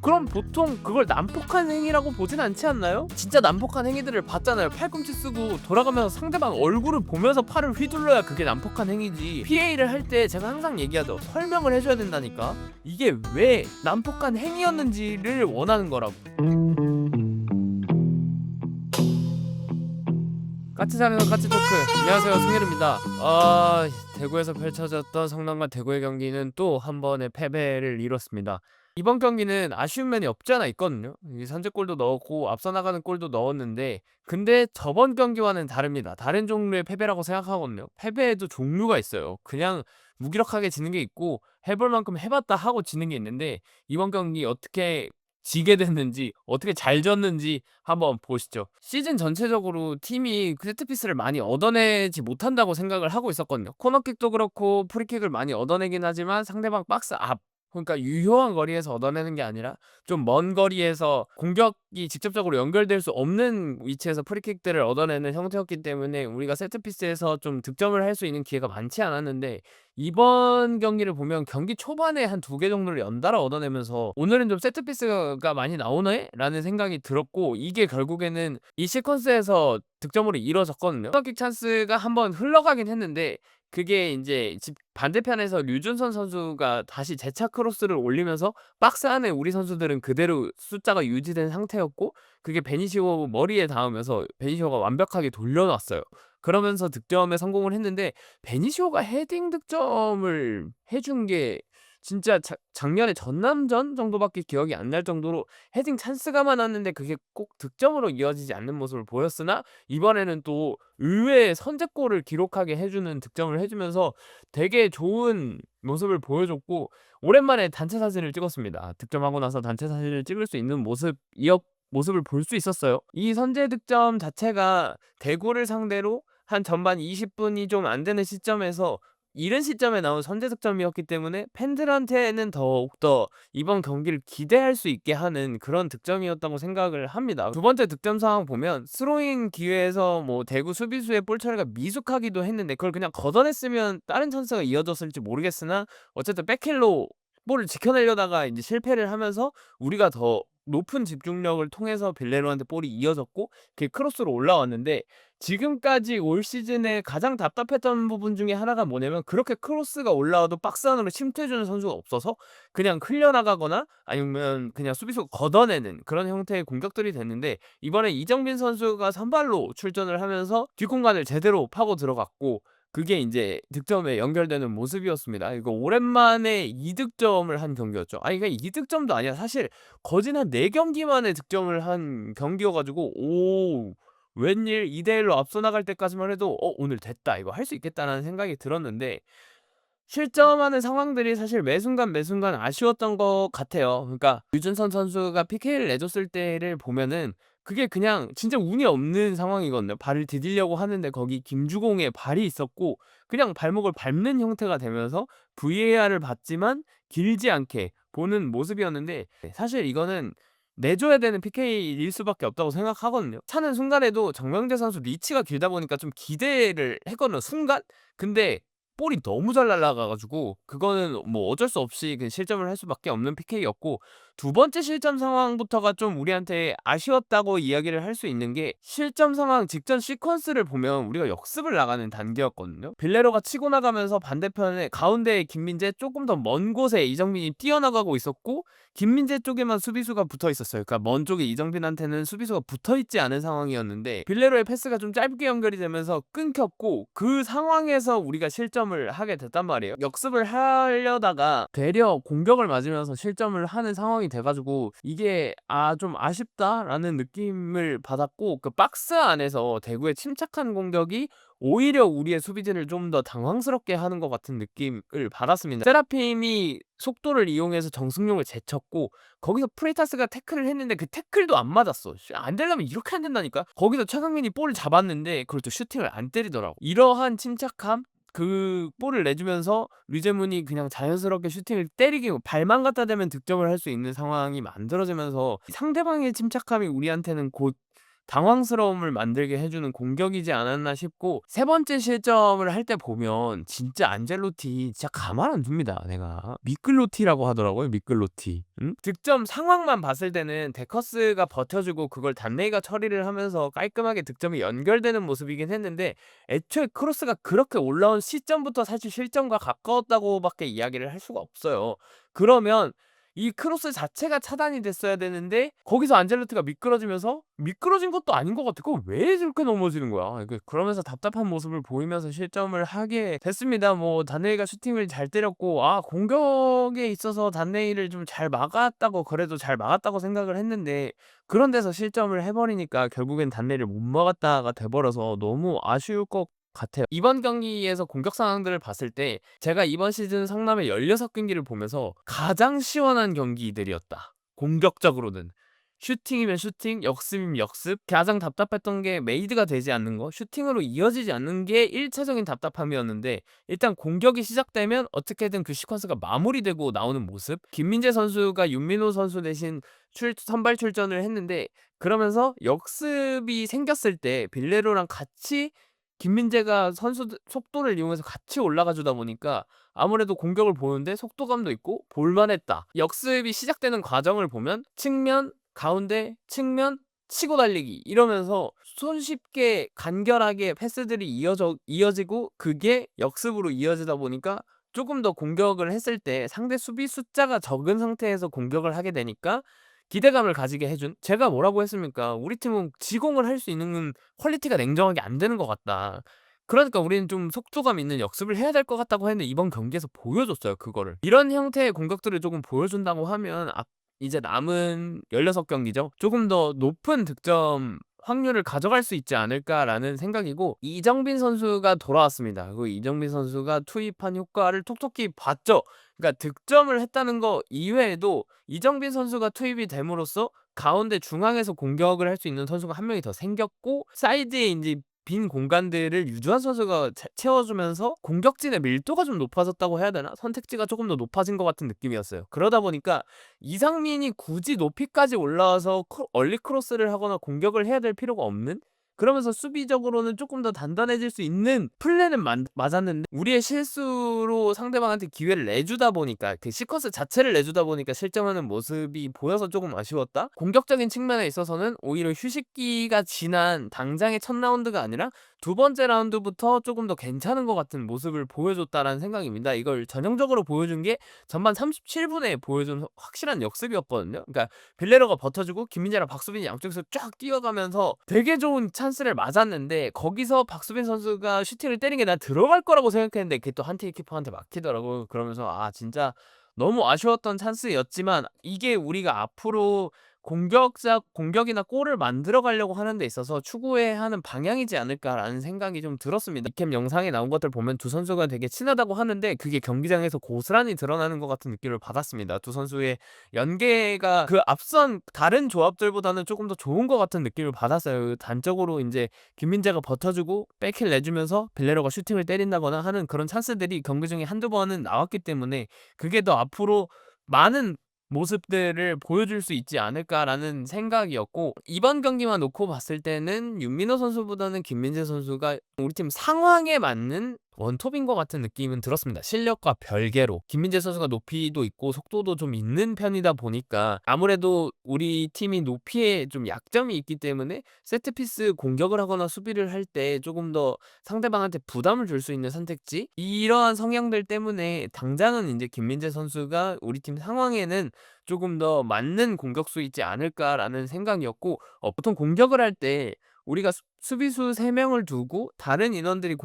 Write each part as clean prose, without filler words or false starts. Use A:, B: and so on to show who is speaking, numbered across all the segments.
A: 그럼 보통 그걸 난폭한 행위라고 보진 않지 않나요? 진짜 난폭한 행위들을 봤잖아요. 팔꿈치 쓰고 돌아가면서 상대방 얼굴을 보면서 팔을 휘둘러야 그게 난폭한 행위지. PA를 할 때 제가 항상 얘기하죠. 설명을 해줘야 된다니까. 이게 왜 난폭한 행위였는지를 원하는 거라고. 까치사면서 까치토크. 안녕하세요, 승일입니다. 대구에서 펼쳐졌던 성남과 대구의 경기는 또 한 번의 패배를 이뤘습니다. 이번 경기는 아쉬운 면이 없지 않아 있거든요. 이 선제골도 넣었고 앞서 나가는 골도 넣었는데, 근데 저번 경기와는 다릅니다. 다른 종류의 패배라고 생각하거든요. 패배에도 종류가 있어요. 그냥 무기력하게 지는 게 있고 해볼 만큼 해봤다 하고 지는 게 있는데, 이번 경기 어떻게 지게 됐는지, 어떻게 잘 졌는지 한번 보시죠. 시즌 전체적으로 팀이 세트피스를 많이 얻어내지 못한다고 생각을 하고 있었거든요. 코너킥도 그렇고 프리킥을 많이 얻어내긴 하지만 상대방 박스 앞, 그러니까 유효한 거리에서 얻어내는 게 아니라 좀 먼 거리에서 공격이 직접적으로 연결될 수 없는 위치에서 프리킥들을 얻어내는 형태였기 때문에 우리가 세트피스에서 좀 득점을 할 수 있는 기회가 많지 않았는데, 이번 경기를 보면 경기 초반에 한 2개 정도를 연달아 얻어내면서 오늘은 좀 세트피스가 많이 나오네? 라는 생각이 들었고, 이게 결국에는 이 시퀀스에서 득점으로 이뤄졌거든요. 코너킥 찬스가 한번 흘러가긴 했는데, 그게 이제 집 반대편에서 류준선 선수가 다시 재차 크로스를 올리면서 박스 안에 우리 선수들은 그대로 숫자가 유지된 상태였고, 그게 베니시오 머리에 닿으면서 베니시오가 완벽하게 돌려놨어요. 그러면서 득점에 성공을 했는데, 베니시오가 헤딩 득점을 해준 게 진짜 작년에 전남전 정도밖에 기억이 안 날 정도로 헤딩 찬스가 많았는데 그게 꼭 득점으로 이어지지 않는 모습을 보였으나, 이번에는 또 의외의 선제골을 기록하게 해주는 득점을 해주면서 되게 좋은 모습을 보여줬고, 오랜만에 단체 사진을 찍었습니다. 득점하고 나서 단체 사진을 찍을 수 있는 모습을 볼 수 있었어요. 이 선제 득점 자체가 대구를 상대로 한 전반 20분이 좀 안 되는 시점에서 이른 시점에 나온 선제 득점이었기 때문에 팬들한테는 더욱더 이번 경기를 기대할 수 있게 하는 그런 득점이었다고 생각을 합니다. 두 번째 득점 상황 보면 스로잉 기회에서 뭐 대구 수비수의 볼 처리가 미숙하기도 했는데 그걸 그냥 걷어냈으면 다른 찬스가 이어졌을지 모르겠으나, 어쨌든 백힐로 볼을 지켜내려다가 이제 실패를 하면서 우리가 더 높은 집중력을 통해서 빌레로한테 볼이 이어졌고 그게 크로스로 올라왔는데, 지금까지 올 시즌에 가장 답답했던 부분 중에 하나가 뭐냐면, 그렇게 크로스가 올라와도 박스 안으로 침투해주는 선수가 없어서 그냥 흘려나가거나 아니면 그냥 수비수가 걷어내는 그런 형태의 공격들이 됐는데, 이번에 이정빈 선수가 선발로 출전을 하면서 뒷공간을 제대로 파고 들어갔고, 그게 이제 득점에 연결되는 모습이었습니다. 이거 오랜만에 2득점을 한 경기였죠. 이게 2득점도 아니야. 사실 거진 한 4경기 만에 득점을 한 경기여가지고, 웬일 2대1로 앞서 나갈 때까지만 해도 오늘 됐다, 이거 할 수 있겠다라는 생각이 들었는데, 실점하는 상황들이 사실 매순간 매순간 아쉬웠던 것 같아요. 그러니까 류준선 선수가 PK를 내줬을 때를 보면은 그게 그냥 진짜 운이 없는 상황이거든요. 발을 디디려고 하는데 거기 김주공의 발이 있었고 그냥 발목을 밟는 형태가 되면서 VAR을 받지만 길지 않게 보는 모습이었는데, 사실 이거는 내줘야 되는 PK일 수밖에 없다고 생각하거든요. 차는 순간에도 정명재 선수 리치가 길다 보니까 좀 기대를 했거든요, 순간. 근데 볼이 너무 잘 날아가가지고 그거는 뭐 어쩔 수 없이 그 실점을 할 수밖에 없는 PK였고, 두 번째 실점 상황부터가 좀 우리한테 아쉬웠다고 이야기를 할 수 있는 게, 실점 상황 직전 시퀀스를 보면 우리가 역습을 나가는 단계였거든요. 빌레로가 치고 나가면서 반대편에 가운데에 김민재, 조금 더 먼 곳에 이정민이 뛰어나가고 있었고 김민재 쪽에만 수비수가 붙어 있었어요. 그러니까 먼 쪽에 이정빈한테는 수비수가 붙어 있지 않은 상황이었는데 빌레로의 패스가 좀 짧게 연결이 되면서 끊겼고, 그 상황에서 우리가 실점을 하게 됐단 말이에요. 역습을 하려다가 되려 공격을 맞으면서 실점을 하는 상황이 돼가지고 이게 좀 아쉽다라는 느낌을 받았고, 그 박스 안에서 대구의 침착한 공격이 오히려 우리의 수비진을 좀 더 당황스럽게 하는 것 같은 느낌을 받았습니다. 세라핌이 속도를 이용해서 정승용을 제쳤고, 거기서 프레이타스가 태클을 했는데 그 태클도 안 맞았어. 안 되려면 이렇게 안 된다니까. 거기서 최강민이 볼을 잡았는데 그걸 또 슈팅을 안 때리더라고. 이러한 침착함, 그 볼을 내주면서 류제문이 그냥 자연스럽게 슈팅을 때리기, 발만 갖다 대면 득점을 할 수 있는 상황이 만들어지면서 상대방의 침착함이 우리한테는 곧 당황스러움을 만들게 해주는 공격이지 않았나 싶고, 세 번째 실점을 할 때 보면 진짜 안젤로티 진짜 가만 안 둡니다. 내가 미끌로티라고 하더라고요. 미끌로티. 응? 득점 상황만 봤을 때는 데커스가 버텨주고 그걸 단레이가 처리를 하면서 깔끔하게 득점이 연결되는 모습이긴 했는데, 애초에 크로스가 그렇게 올라온 시점부터 사실 실점과 가까웠다고밖에 이야기를 할 수가 없어요. 그러면 이 크로스 자체가 차단이 됐어야 되는데 거기서 안젤로티가 미끄러지면서, 미끄러진 것도 아닌 것 같아. 그거 왜 저렇게 넘어지는 거야? 그러면서 답답한 모습을 보이면서 실점을 하게 됐습니다. 뭐 단레이가 슈팅을 잘 때렸고, 공격에 있어서 단레이를 좀 잘 막았다고, 그래도 잘 막았다고 생각을 했는데 그런 데서 실점을 해버리니까 결국엔 단레이를 못 막았다가 돼버려서 너무 아쉬울 것 같아요. 이번 경기에서 공격 상황들을 봤을 때 제가 이번 시즌 성남의 16경기를 보면서 가장 시원한 경기들이었다. 공격적으로는. 슈팅이면 슈팅, 역습이면 역습. 가장 답답했던 게 메이드가 되지 않는 거, 슈팅으로 이어지지 않는 게 1차적인 답답함이었는데, 일단 공격이 시작되면 어떻게든 그 시퀀스가 마무리되고 나오는 모습. 김민재 선수가 윤민호 선수 대신 선발 출전을 했는데, 그러면서 역습이 생겼을 때 빌레로랑 같이 김민재가 선수들 속도를 이용해서 같이 올라가 주다 보니까 아무래도 공격을 보는데 속도감도 있고 볼만했다. 역습이 시작되는 과정을 보면 측면, 가운데, 측면, 치고 달리기 이러면서 손쉽게 간결하게 패스들이 이어지고 그게 역습으로 이어지다 보니까 조금 더 공격을 했을 때 상대 수비 숫자가 적은 상태에서 공격을 하게 되니까 기대감을 가지게 해준. 제가 뭐라고 했습니까? 우리 팀은 지공을 할 수 있는 퀄리티가 냉정하게 안 되는 것 같다. 그러니까 우리는 좀 속도감 있는 역습을 해야 될 것 같다고 했는데 이번 경기에서 보여줬어요, 그거를. 이런 형태의 공격들을 조금 보여준다고 하면 이제 남은 16경기죠. 조금 더 높은 득점 확률을 가져갈 수 있지 않을까라는 생각이고, 이정빈 선수가 돌아왔습니다. 그 이정빈 선수가 투입한 효과를 톡톡히 봤죠. 그러니까 득점을 했다는 거 이외에도 이정빈 선수가 투입이 됨으로써 가운데 중앙에서 공격을 할 수 있는 선수가 한 명이 더 생겼고, 사이드에 이제 빈 공간들을 유주환 선수가 채워주면서 공격진의 밀도가 좀 높아졌다고 해야 되나? 선택지가 조금 더 높아진 것 같은 느낌이었어요. 그러다 보니까 이상민이 굳이 높이까지 올라와서 얼리 크로스를 하거나 공격을 해야 될 필요가 없는, 그러면서 수비적으로는 조금 더 단단해질 수 있는 플랜은 맞았는데, 우리의 실수로 상대방한테 기회를 내주다 보니까, 그 시퀀스 자체를 내주다 보니까 실점하는 모습이 보여서 조금 아쉬웠다. 공격적인 측면에 있어서는 오히려 휴식기가 지난 당장의 첫 라운드가 아니라 두 번째 라운드부터 조금 더 괜찮은 것 같은 모습을 보여줬다라는 생각입니다. 이걸 전형적으로 보여준 게 전반 37분에 보여준 확실한 역습이었거든요. 그러니까 빌레로가 버텨주고 김민재랑 박수빈이 양쪽에서 쫙 뛰어가면서 되게 좋은 찬스를 맞았는데, 거기서 박수빈 선수가 슈팅을 때린 게 난 들어갈 거라고 생각했는데 그게 또 한티 키퍼한테 막히더라고요. 그러면서 진짜 너무 아쉬웠던 찬스였지만, 이게 우리가 앞으로 공격이나 골을 만들어 가려고 하는 데 있어서 추구해야 하는 방향이지 않을까라는 생각이 좀 들었습니다. 이캠 영상에 나온 것들 보면 두 선수가 되게 친하다고 하는데 그게 경기장에서 고스란히 드러나는 것 같은 느낌을 받았습니다. 두 선수의 연계가 그 앞선 다른 조합들보다는 조금 더 좋은 것 같은 느낌을 받았어요. 단적으로 이제 김민재가 버텨주고 백힐 내주면서 빌레로가 슈팅을 때린다거나 하는 그런 찬스들이 경기 중에 한두 번은 나왔기 때문에, 그게 더 앞으로 많은 모습들을 보여줄 수 있지 않을까라는 생각이었고, 이번 경기만 놓고 봤을 때는 윤민호 선수보다는 김민재 선수가 우리 팀 상황에 맞는 원톱인 것 같은 느낌은 들었습니다. 실력과 별개로 김민재 선수가 높이도 있고 속도도 좀 있는 편이다 보니까 아무래도 우리 팀이 높이에 좀 약점이 있기 때문에 세트피스 공격을 하거나 수비를 할 때 조금 더 상대방한테 부담을 줄 수 있는 선택지, 이러한 성향들 때문에 당장은 이제 김민재 선수가 우리 팀 상황에는 조금 더 맞는 공격수 있지 않을까라는 생각이었고, 보통 공격을 할 때 우리가 수비수 3명을 두고 다른 인원들이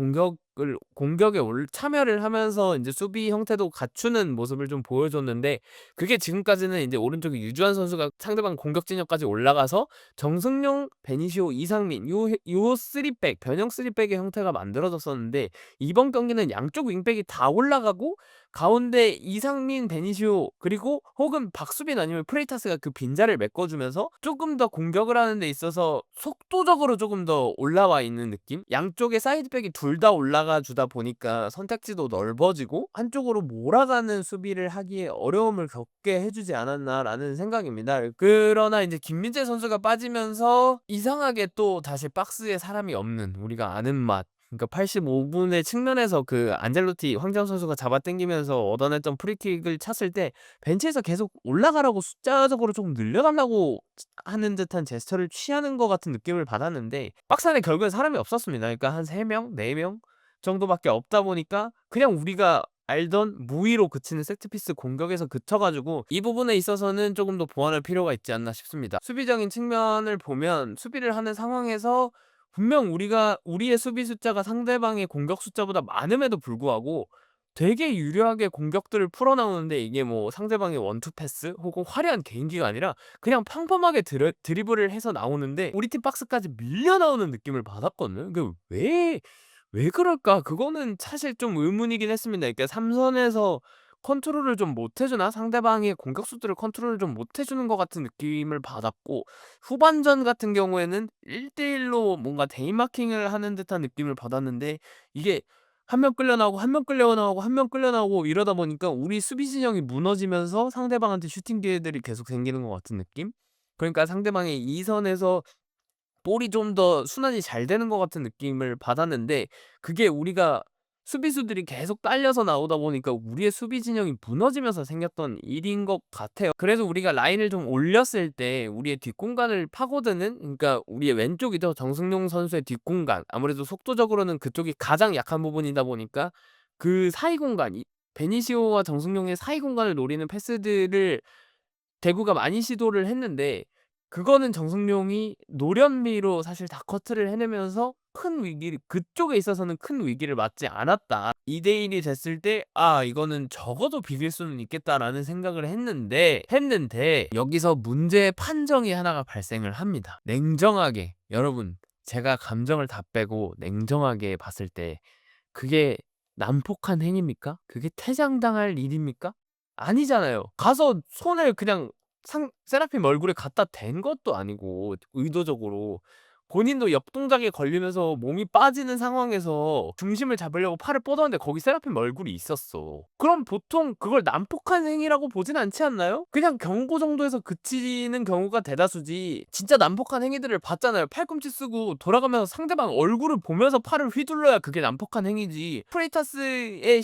A: 공격에 참여를 하면서 이제 수비 형태도 갖추는 모습을 좀 보여줬는데, 그게 지금까지는 이제 오른쪽에 유주환 선수가 상대방 공격 진영까지 올라가서 정승용, 베니시오, 이상민 요 3백, 변형 3백의 형태가 만들어졌었는데, 이번 경기는 양쪽 윙백이 다 올라가고 가운데 이상민, 베니시오 그리고 혹은 박수빈 아니면 프레이타스가 그 빈자리를 메꿔주면서 조금 더 공격을 하는 데 있어서 속도적으로 조금 더 더 올라와 있는 느낌? 양쪽에 사이드백이 둘 다 올라가 주다 보니까 선택지도 넓어지고 한쪽으로 몰아가는 수비를 하기에 어려움을 겪게 해 주지 않았나라는 생각입니다. 그러나 이제 김민재 선수가 빠지면서 이상하게 또 다시 박스에 사람이 없는 우리가 아는 맛, 그러니까 85분의 측면에서 그 안젤로티 황재원 선수가 잡아당기면서 얻어냈던 프리킥을 찼을 때 벤치에서 계속 올라가라고 숫자적으로 좀 늘려달라고 하는 듯한 제스처를 취하는 것 같은 느낌을 받았는데 박스 안에 결국엔 사람이 없었습니다. 그러니까 한 3명, 4명 정도밖에 없다 보니까 그냥 우리가 알던 무위로 그치는 세트피스 공격에서 그쳐 가지고 이 부분에 있어서는 조금 더 보완할 필요가 있지 않나 싶습니다. 수비적인 측면을 보면 수비를 하는 상황에서 분명 우리의 수비 숫자가 상대방의 공격 숫자보다 많음에도 불구하고 되게 유려하게 공격들을 풀어나오는데 이게 뭐 상대방의 원투 패스 혹은 화려한 개인기가 아니라 그냥 평범하게 드리블을 해서 나오는데 우리 팀 박스까지 밀려 나오는 느낌을 받았거든요. 왜 그럴까? 그거는 사실 좀 의문이긴 했습니다. 그러니까 삼선에서 컨트롤을 좀 못 해주나? 상대방의 공격수들을 컨트롤을 좀 못 해주는 것 같은 느낌을 받았고 후반전 같은 경우에는 1대1로 뭔가 데이마킹을 하는 듯한 느낌을 받았는데 이게 한 명 끌려 나오고 한 명 끌려 나오고 한 명 끌려 나오고 이러다 보니까 우리 수비 진영이 무너지면서 상대방한테 슈팅 기회들이 계속 생기는 것 같은 느낌? 그러니까 상대방의 2선에서 볼이 좀 더 순환이 잘 되는 것 같은 느낌을 받았는데 그게 우리가 수비수들이 계속 딸려서 나오다 보니까 우리의 수비 진영이 무너지면서 생겼던 일인 것 같아요. 그래서 우리가 라인을 좀 올렸을 때 우리의 뒷공간을 파고드는, 그러니까 우리의 왼쪽이죠. 정승용 선수의 뒷공간. 아무래도 속도적으로는 그쪽이 가장 약한 부분이다 보니까 그 사이 공간, 베니시오와 정승용의 사이 공간을 노리는 패스들을 대구가 많이 시도를 했는데 그거는 정승용이 노련미로 사실 다 커트를 해내면서 그쪽에 있어서는 큰 위기를 맞지 않았다. 2대1이 됐을 때 이거는 적어도 비빌 수는 있겠다라는 생각을 했는데 여기서 문제의 판정이 하나가 발생을 합니다. 냉정하게 여러분, 제가 감정을 다 빼고 냉정하게 봤을 때 그게 난폭한 행위입니까? 그게 퇴장당할 일입니까? 아니잖아요. 가서 손을 그냥 세라핌 얼굴에 갖다 댄 것도 아니고 의도적으로 본인도 역동작에 걸리면서 몸이 빠지는 상황에서 중심을 잡으려고 팔을 뻗었는데 거기 세라핌 얼굴이 있었어. 그럼 보통 그걸 난폭한 행위라고 보진 않지 않나요? 그냥 경고 정도에서 그치는 경우가 대다수지 진짜 난폭한 행위들을 봤잖아요. 팔꿈치 쓰고 돌아가면서 상대방 얼굴을 보면서 팔을 휘둘러야 그게 난폭한 행위지. 프레이타스의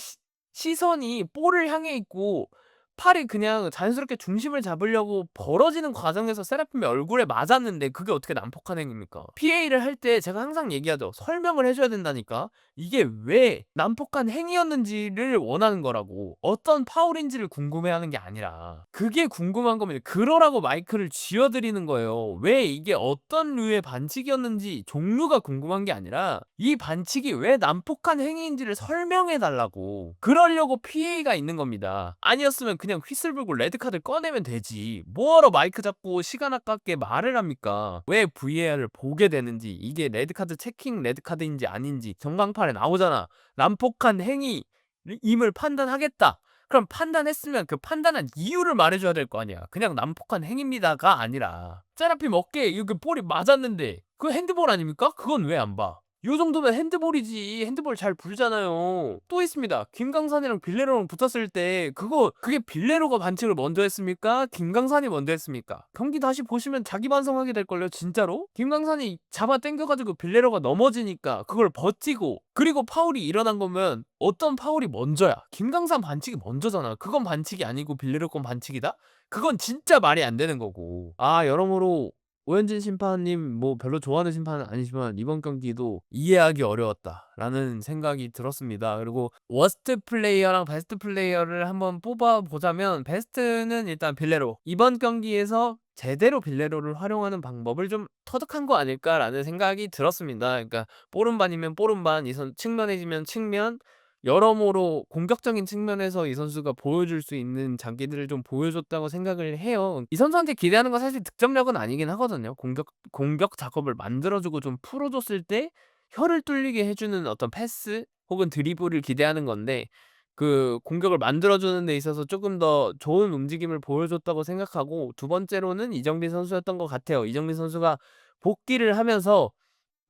A: 시선이 볼을 향해 있고 팔이 그냥 자연스럽게 중심을 잡으려고 벌어지는 과정에서 세라핌의 얼굴에 맞았는데 그게 어떻게 난폭한 행위입니까? PA를 할 때 제가 항상 얘기하죠. 설명을 해줘야 된다니까. 이게 왜 난폭한 행위였는지를 원하는 거라고. 어떤 파울인지를 궁금해하는 게 아니라 그게 궁금한 겁니다. 그러라고 마이크를 쥐어드리는 거예요. 왜 이게 어떤 류의 반칙이었는지 종류가 궁금한 게 아니라 이 반칙이 왜 난폭한 행위인지를 설명해 달라고. 그러려고 PA가 있는 겁니다. 아니었으면 그냥 휘슬 불고 레드카드를 꺼내면 되지. 뭐하러 마이크 잡고 시간 아깝게 말을 합니까? 왜 VAR을 보게 되는지, 이게 레드카드 체킹 레드카드인지 아닌지 전광판에 나오잖아. 난폭한 행위임을 판단하겠다. 그럼 판단했으면 그 판단한 이유를 말해줘야 될 거 아니야. 그냥 난폭한 행위입니다가 아니라 세라핌 어깨에 이렇게 볼이 맞았는데 그거 핸드볼 아닙니까? 그건 왜 안 봐? 요 정도면 핸드볼이지. 핸드볼 잘 불잖아요. 또 있습니다. 김강산이랑 빌레로랑 붙었을 때 그게 빌레로가 반칙을 먼저 했습니까? 김강산이 먼저 했습니까? 경기 다시 보시면 자기 반성하게 될걸요. 진짜로? 김강산이 잡아 당겨가지고 빌레로가 넘어지니까 그걸 버티고 그리고 파울이 일어난 거면 어떤 파울이 먼저야? 김강산 반칙이 먼저잖아. 그건 반칙이 아니고 빌레로 건 반칙이다? 그건 진짜 말이 안 되는 거고. 여러모로 오현진 심판님 뭐 별로 좋아하는 심판은 아니지만 이번 경기도 이해하기 어려웠다라는 생각이 들었습니다. 그리고 워스트 플레이어랑 베스트 플레이어를 한번 뽑아보자면 베스트는 일단 빌레로. 이번 경기에서 제대로 빌레로를 활용하는 방법을 좀 터득한 거 아닐까라는 생각이 들었습니다. 그러니까 뽀른반이면 뽀른반, 이선 측면해지면 측면, 여러모로 공격적인 측면에서 이 선수가 보여줄 수 있는 장기들을 좀 보여줬다고 생각을 해요. 이 선수한테 기대하는 건 사실 득점력은 아니긴 하거든요. 공격 작업을 만들어주고 좀 풀어줬을 때 혀를 뚫리게 해주는 어떤 패스 혹은 드리블을 기대하는 건데 그 공격을 만들어주는 데 있어서 조금 더 좋은 움직임을 보여줬다고 생각하고 두 번째로는 이정빈 선수였던 것 같아요. 이정빈 선수가 복귀를 하면서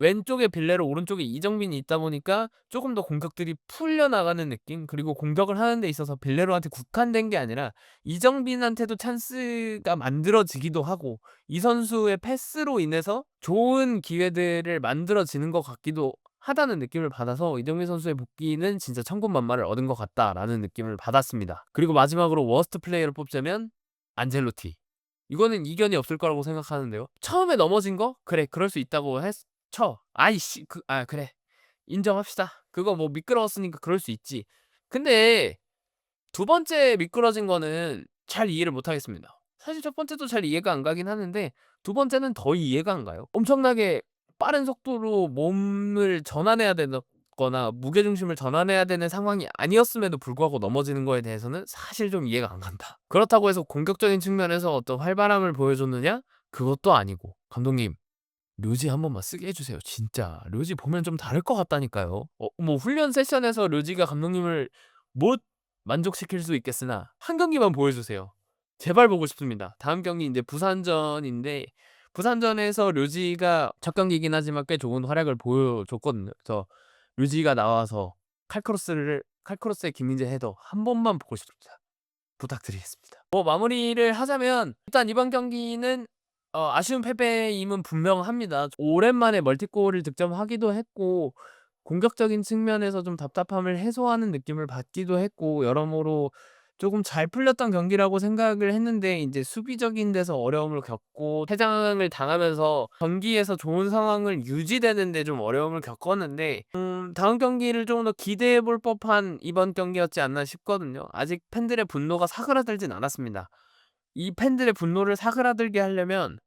A: 왼쪽에 빌레로 오른쪽에 이정빈이 있다 보니까 조금 더 공격들이 풀려나가는 느낌? 그리고 공격을 하는 데 있어서 빌레로한테 국한된 게 아니라 이정빈한테도 찬스가 만들어지기도 하고 이 선수의 패스로 인해서 좋은 기회들을 만들어지는 것 같기도 하다는 느낌을 받아서 이정빈 선수의 복귀는 진짜 천군만마를 얻은 것 같다라는 느낌을 받았습니다. 그리고 마지막으로 워스트 플레이어를 뽑자면 안젤로티. 이거는 이견이 없을 거라고 생각하는데요. 처음에 넘어진 거? 그래, 그럴 수 있다고 아이씨, 그래. 인정합시다. 그거 뭐 미끄러웠으니까 그럴 수 있지. 근데 두 번째 미끄러진 거는 잘 이해를 못 하겠습니다. 사실 첫 번째도 잘 이해가 안 가긴 하는데 두 번째는 더 이해가 안 가요. 엄청나게 빠른 속도로 몸을 전환해야 되거나 무게중심을 전환해야 되는 상황이 아니었음에도 불구하고 넘어지는 거에 대해서는 사실 좀 이해가 안 간다. 그렇다고 해서 공격적인 측면에서 어떤 활발함을 보여줬느냐? 그것도 아니고. 감독님, 류지 한 번만 쓰게 해주세요. 진짜 류지 보면 좀 다를 것 같다니까요. 뭐 훈련 세션에서 류지가 감독님을 못 만족시킬 수 있겠으나 한 경기만 보여주세요. 제발 보고 싶습니다. 다음 경기 이제 부산전인데 부산전에서 류지가 첫 경기이긴 하지만 꽤 좋은 활약을 보여줬거든요. 그래서 류지가 나와서 칼크로스의 김민재 헤더 한 번만 보고 싶습니다. 부탁드리겠습니다. 뭐 마무리를 하자면 일단 이번 경기는 아쉬운 패배임은 분명합니다. 오랜만에 멀티골을 득점하기도 했고 공격적인 측면에서 좀 답답함을 해소하는 느낌을 받기도 했고 여러모로 조금 잘 풀렸던 경기라고 생각을 했는데 이제 수비적인 데서 어려움을 겪고 퇴장을 당하면서 경기에서 좋은 상황을 유지되는 데 좀 어려움을 겪었는데 다음 경기를 조금 더 기대해 볼 법한 이번 경기였지 않나 싶거든요. 아직 팬들의 분노가 사그라들진 않았습니다. 이 팬들의 분노를 사그라들게 하려면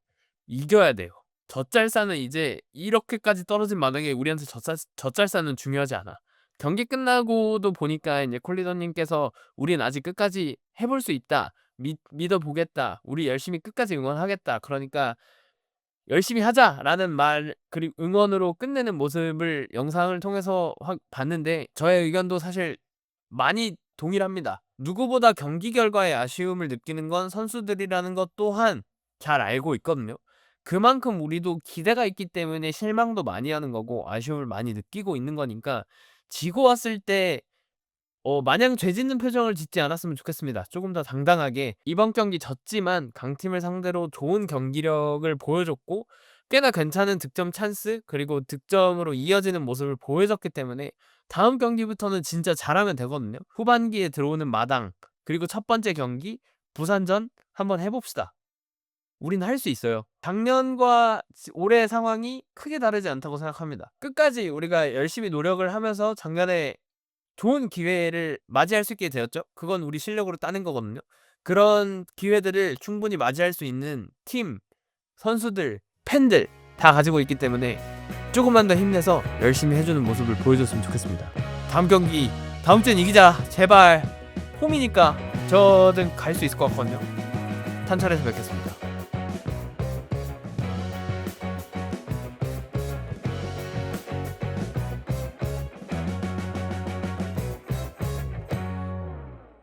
A: 이겨야 돼요. 젖잘싸는 이제 이렇게까지 떨어진 마당에 우리한테 젖잘싸는 중요하지 않아. 경기 끝나고도 보니까 이제 콜리더님께서 우린 아직 끝까지 해볼 수 있다. 믿어보겠다. 우리 열심히 끝까지 응원하겠다. 그러니까 열심히 하자라는 말 그리고 응원으로 끝내는 모습을 영상을 통해서 봤는데 저의 의견도 사실 많이 동일합니다. 누구보다 경기 결과에 아쉬움을 느끼는 건 선수들이라는 것 또한 잘 알고 있거든요. 그만큼 우리도 기대가 있기 때문에 실망도 많이 하는 거고 아쉬움을 많이 느끼고 있는 거니까 지고 왔을 때 마냥 죄짓는 표정을 짓지 않았으면 좋겠습니다. 조금 더 당당하게 이번 경기 졌지만 강팀을 상대로 좋은 경기력을 보여줬고 꽤나 괜찮은 득점 찬스 그리고 득점으로 이어지는 모습을 보여줬기 때문에 다음 경기부터는 진짜 잘하면 되거든요. 후반기에 들어오는 마당 그리고 첫 번째 경기 부산전 한번 해봅시다. 우리는 할 수 있어요. 작년과 올해 상황이 크게 다르지 않다고 생각합니다. 끝까지 우리가 열심히 노력을 하면서 작년에 좋은 기회를 맞이할 수 있게 되었죠. 그건 우리 실력으로 따낸 거거든요. 그런 기회들을 충분히 맞이할 수 있는 팀, 선수들, 팬들 다 가지고 있기 때문에 조금만 더 힘내서 열심히 해주는 모습을 보여줬으면 좋겠습니다. 다음 경기 다음 주엔 이기자. 제발. 홈이니까 저는 갈 수 있을 것 같거든요. 탄천에서 뵙겠습니다.